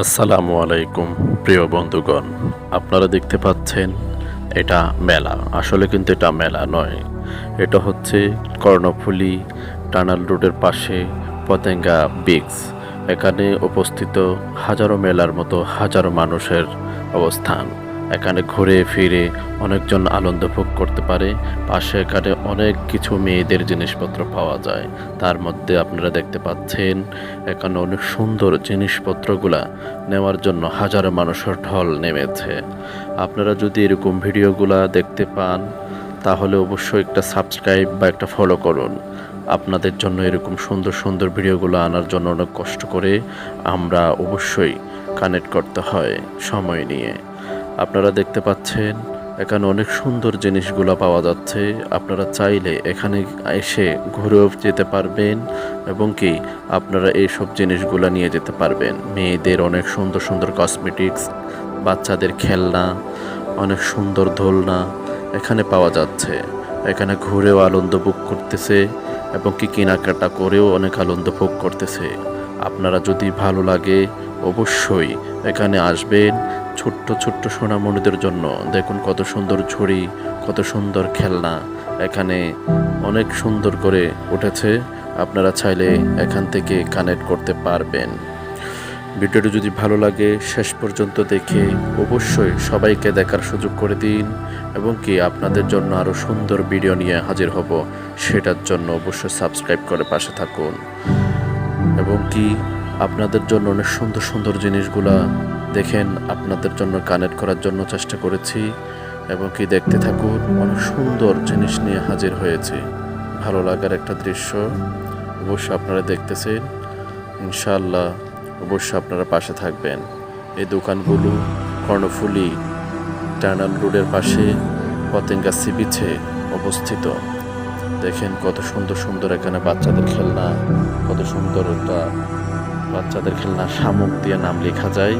আসসালামু আলাইকুম প্রিয় বন্ধুগণ, আপনারা দেখতে পাচ্ছেন এটা মেলা। আসলে কিন্তু এটা মেলা নয়, এটা হচ্ছে কর্ণফুলী টানেল রোডের পাশে পতেঙ্গা বিক্স। এখানে উপস্থিত হাজারো মেলার মতো হাজারো মানুষের অবস্থান। এখানে ঘুরে ফিরে অনেকজন আনন্দ ভোগ করতে পারে। পাশে এখানে অনেক কিছু মেয়েদের জিনিসপত্র পাওয়া যায়। তার মধ্যে আপনারা দেখতে পাচ্ছেন এখানে অনেক সুন্দর জিনিসপত্রগুলা নেওয়ার জন্য হাজারো মানুষের ঢল নেমেছে। আপনারা যদি এরকম ভিডিওগুলা দেখতে পান তাহলে অবশ্যই একটা সাবস্ক্রাইব বা একটা ফলো করুন। আপনাদের জন্য এরকম সুন্দর সুন্দর ভিডিওগুলো আনার জন্য অনেক কষ্ট করে আমরা অবশ্যই কানেক্ট করতে হয় সময় নিয়ে। আপনারা দেখতে পাচ্ছেন এখানে অনেক সুন্দর জিনিসগুলো পাওয়া যাচ্ছে। আপনারা চাইলে এখানে এসে ঘুরেও যেতে পারবেন এবং কি আপনারা এইসব জিনিসগুলো নিয়ে যেতে পারবেন। মেয়েদের অনেক সুন্দর সুন্দর কসমেটিক্স, বাচ্চাদের খেলনা, অনেক সুন্দর দোলনা এখানে পাওয়া যাচ্ছে। এখানে ঘুরেও আনন্দ ভোগ করতেছে এবং কি কেনাকাটা করেও অনেক আনন্দ ভোগ করতেছে। আপনারা যদি ভালো লাগে অবশ্যই এখানে আসবেন। ছোট্ট ছোট্ট সোনামণিদের জন্য দেখুন কত সুন্দর ঝুড়ি, কত সুন্দর খেলনা এখানে অনেক সুন্দর করে উঠেছে। আপনারা চাইলে এখান থেকে কানেক্ট করতে পারবেন। ভিডিওটি যদি ভালো লাগে শেষ পর্যন্ত দেখে অবশ্যই সবাইকে দেখার সুযোগ করে দিন এবং কি আপনাদের জন্য আরও সুন্দর ভিডিও নিয়ে হাজির হব, সেটার জন্য অবশ্যই সাবস্ক্রাইব করে পাশে থাকুন এবং কি আপনাদের জন্য অনেক সুন্দর সুন্দর জিনিসগুলা দেখেন আপনাদের জন্য কানেক্ট করার জন্য চেষ্টা করেছি এবং কি দেখতে থাকুন। অনেক সুন্দর জিনিস নিয়ে হাজির হয়েছি। ভালো লাগার একটা দৃশ্য অবশ্যই আপনারা দেখতেছেন। ইনশাআল্লাহ অবশ্যই আপনারা পাশে থাকবেন। এই দোকানগুলো কর্ণফুলী টানেল রোডের পাশে পতেঙ্গা সি বিচে অবস্থিত। দেখেন কত সুন্দর সুন্দর এখানে বাচ্চাদের খেলনা, কত সুন্দর একটা বাচ্চাদের খেলনা শামুক দিয়ে নাম লেখা যায়।